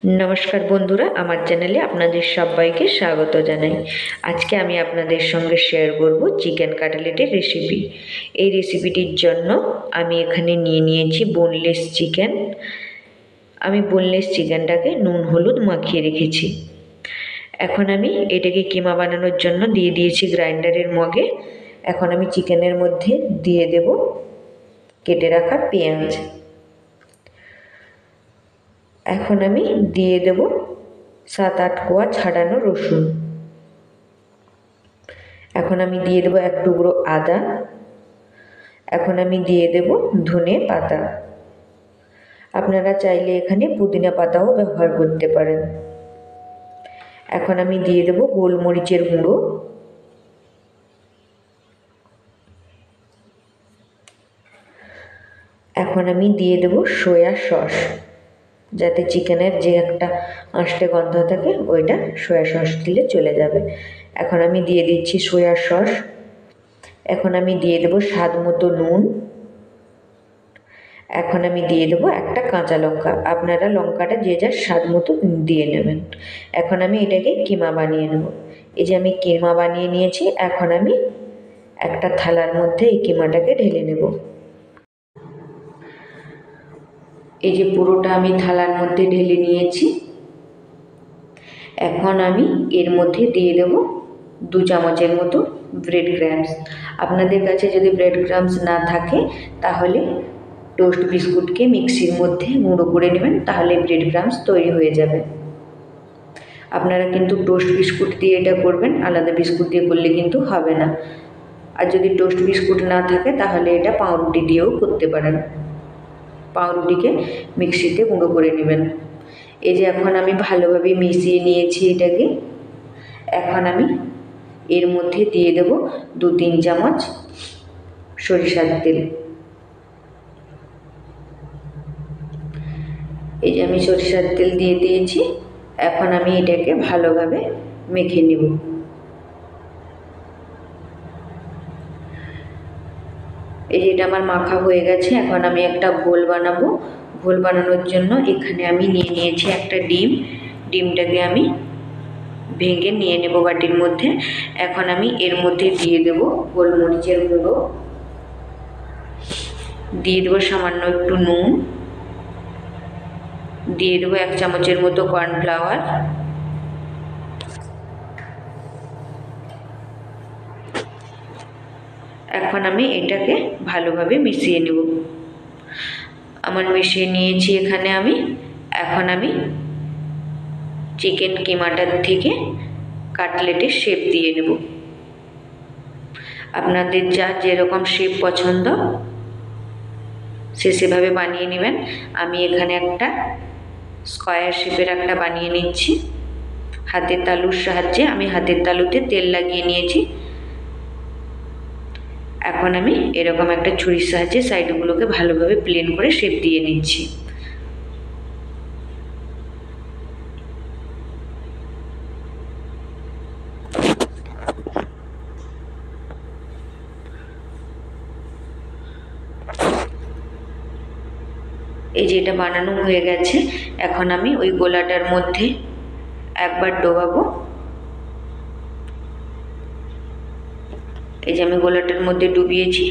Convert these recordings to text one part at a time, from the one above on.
नमस्कार बंधुरा आमार चैनेले आपनादेर सबाइके स्वागत जानाई। आज के आमी आपनादेर संगे शेयर करब चिकेन काटलेटेर रेसिपि। এই রেসিপিটির জন্য আমি এখানে নিয়ে নিয়েছি বোনলেস চিকেন। আমি বোনলেস চিকেনটাকে নুন হলুদ মাখিয়ে রেখেছি। এখন আমি এটাকে কিমা বানানোর জন্য দিয়ে দিয়েছি গ্রাইন্ডারের মগে। এখন আমি চিকেনের মধ্যে দিয়ে দেব কেটে রাখা পেঁয়াজ। এখন আমি দিয়ে দেব 7-8 কোয়া ছাড়ানো রসুন। এখন আমি দিয়ে দেব এক টুকরো আদা। এখন আমি দিয়ে দেব ধনে পাতা। আপনারা চাইলে এখানে পুদিনা পাতাও ব্যবহার করতে পারেন। এখন আমি দিয়ে দেব গোলমরিচের গুঁড়ো। এখন আমি দিয়ে দেব সয়া সস, যাতে চিকেনের যে একটা আঁশটে গন্ধ থাকে ওইটা সয়া সস দিলে চলে যাবে। এখন আমি দিয়ে দিচ্ছি সয়া সস। এখন আমি দিয়ে দেব স্বাদ মতো নুন। এখন আমি দিয়ে দেব একটা কাঁচা লঙ্কা। আপনারা লঙ্কাটা যে যার স্বাদ মতো দিয়ে নেবেন। এখন আমি এটাকে কিমা বানিয়ে নেব। এই যে আমি কিমা বানিয়ে নিয়েছি। এখন আমি একটা থালার মধ্যে এই কিমাটাকে ঢেলে নেব। এই যে পুরোটা আমি থালার মধ্যে ঢেলে নিয়েছি। এখন আমি এর মধ্যে দিয়ে দেব 2 চামচের মতো ব্রেড ক্রাম্বস। আপনাদের কাছে যদি ব্রেড ক্রাম্বস না থাকে তাহলে টোস্ট বিস্কুটকে মিক্সির মধ্যে গুঁড়ো করে নেবেন, তাহলে ব্রেড ক্রাম্বস তৈরি হয়ে যাবে। আপনারা কিন্তু টোস্ট বিস্কুট দিয়ে এটা করবেন, আলাদা বিস্কুট দিয়ে করলে কিন্তু হবে না। আর যদি টোস্ট বিস্কুট না থাকে তাহলে এটা পাউরুটি দিয়েও করতে পারেন। পাউরুটিকে মিক্সিতে গুঁড়ো করে নেবেন। এই যে এখন আমি ভালোভাবে মিশিয়ে নিয়েছি এটাকে। এখন আমি এর মধ্যে দিয়ে দেব 2-3 চামচ সরিষার তেল। এই যে আমি সরিষার তেল দিয়ে দিয়েছি। এখন আমি এটাকে ভালোভাবে মেখে নেব। এই যে এটা আমার মাখা হয়ে গেছে। এখন আমি একটা ঘোল বানাবো। ঘোল বানানোর জন্য এখানে আমি নিয়ে নিয়েছি একটা ডিম। ডিমটাকে আমি ভেঙে নিয়ে নেব বাটির মধ্যে। এখন আমি এর মধ্যে দিয়ে দেব গোলমরিচের গুঁড়ো, দিয়ে দেবো সামান্য একটু নুন, দিয়ে দেবো 1 চামচের মতো কর্নফ্লাওয়ার, এখন আমি এটাকে ভালোভাবে মিশিয়ে নেব। আমার মিশিয়ে নিয়েছি এখানে আমি। এখন আমি চিকেন কিমাটার থেকে কাটলেটের শেপ দিয়ে নেব। আপনাদের যার যেরকম শেপ পছন্দ সেভাবে বানিয়ে নেবেন। আমি এখানে একটা স্কয়ার শেপের একটা বানিয়ে নিচ্ছি। হাতের তালুর সাহায্যে আমি হাতের তালুতে তেল লাগিয়ে নিয়েছি। এখন আমি এরকম একটা ছুরির সাহায্যে সাইডগুলোকে ভালোভাবে প্লেন করে শেপ দিয়ে নিচ্ছি। এই যে এটা বানানো হয়ে গেছে। এখন আমি ওই গোলাটার মধ্যে একবার ডোবাবো। এই যে আমি গোলাটার মধ্যে ডুবিয়েছি।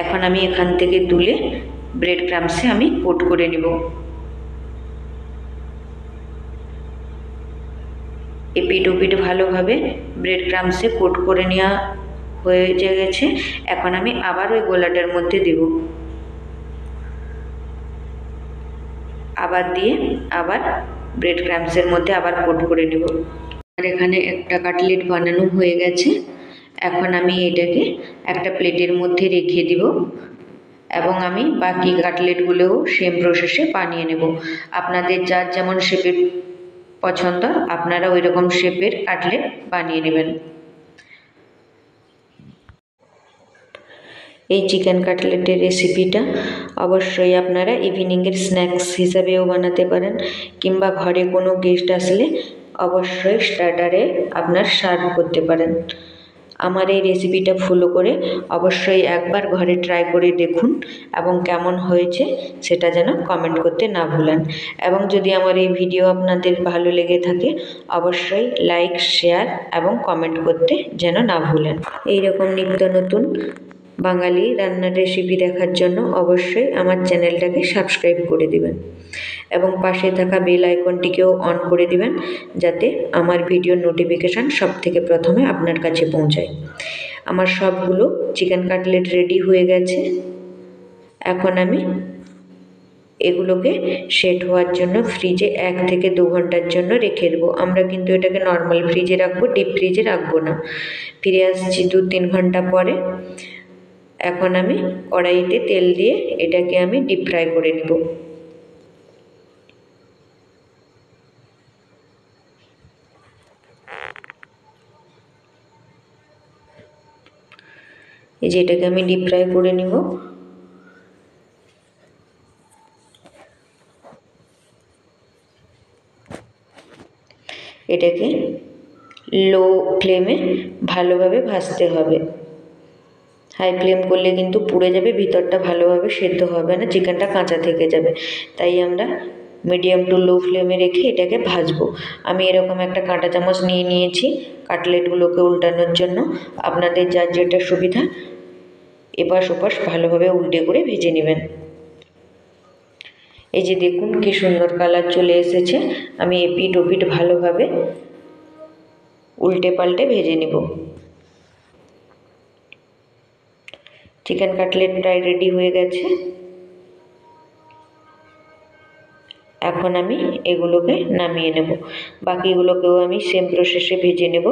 এখন আমি এখান থেকে তুলে ব্রেড ক্রাম্বসে আমি কোট করে নেব। এপিট ওপিট ভালোভাবে ব্রেড ক্রাম্বসে কোট করে নেওয়া হয়ে গেছে। এখন আমি আবার ওই গোলাটার মধ্যে দেব। আবার দিয়ে আবার ব্রেড ক্রাম্বসের মধ্যে আবার কোট করে নেব। আর এখানে একটা কাটলেট বানানো হয়ে গেছে। এখন আমি এটাকে একটা প্লেটের মধ্যে রেখে দিব এবং আমি বাকি কাটলেটগুলোও সেম প্রসেসে বানিয়ে নেব। আপনাদের যার যেমন শেপের পছন্দ আপনারা ওই রকম শেপের কাটলেট বানিয়ে নেবেন। এই চিকেন কাটলেটের রেসিপিটা অবশ্যই আপনারা ইভিনিংয়ের স্ন্যাক্স হিসাবেও বানাতে পারেন, কিংবা ঘরে কোনো গেস্ট আসলে অবশ্যই স্টার্টারে আপনার সার্ভ করতে পারেন। আমার এই রেসিপিটা ফলো করে অবশ্যই একবার ঘরে ট্রাই করে দেখুন এবং কেমন হয়েছে সেটা যেন কমেন্ট করতে না ভুলেন। এবং যদি আমার এই ভিডিও আপনাদের ভালো লেগে থাকে অবশ্যই লাইক, শেয়ার এবং কমেন্ট করতে যেন না ভুলেন। এই রকম নিত্য নতুন বাঙালি রান্নার রেসিপি দেখার জন্য অবশ্যই আমার চ্যানেলটাকে সাবস্ক্রাইব করে দিবেন এবং পাশে থাকা বেল আইকনটিকেও অন করে দিবেন, যাতে আমার ভিডিওর নোটিফিকেশান সবথেকে প্রথমে আপনার কাছে পৌঁছায়। আমার সবগুলো চিকেন কাটলেট রেডি হয়ে গেছে। এখন আমি এগুলোকে সেট হওয়ার জন্য ফ্রিজে 1 থেকে 2 ঘন্টার জন্য রেখে দেবো। আমরা কিন্তু এটাকে নর্মাল ফ্রিজে রাখবো, ডিপ ফ্রিজে রাখবো না। ফিরে আসছি 2-3 ঘন্টা পরে। এখন আমি কড়াইতে তেল দিয়ে এটাকে আমি ডিপ ফ্রাই করে নেব। এই যে এটাকে আমি ডিপ ফ্রাই করে নিব। এটাকে লো ফ্লেমে ভালোভাবে ভাজতে হবে। হাই ফ্লেম করলে কিন্তু পুড়ে যাবে, ভিতরটা ভালোভাবে সেদ্ধ হবে না, চিকেনটা কাঁচা থেকে যাবে। তাই আমরা মিডিয়াম টু লো ফ্লেমে রেখে এটাকে ভাজবো। আমি এরকম একটা কাঁটা চামচ নিয়ে নিয়েছি কাটলেটগুলোকে উল্টানোর জন্য। আপনাদের যার যেটা সুবিধা এপাশ ওপাশ ভালোভাবে উল্টে করে ভেজে নেবেন। এই যে দেখুন কি সুন্দর কালার চলে এসেছে। আমি এপিট ওপিট ভালোভাবে উল্টে পাল্টে ভেজে নেব। চিকেন কাটলেট প্রায় রেডি হয়ে গেছে। এখন আমি এগুলোকে নামিয়ে নেব। বাকিগুলোকেও আমি সেম প্রসেসে ভেজে নেব।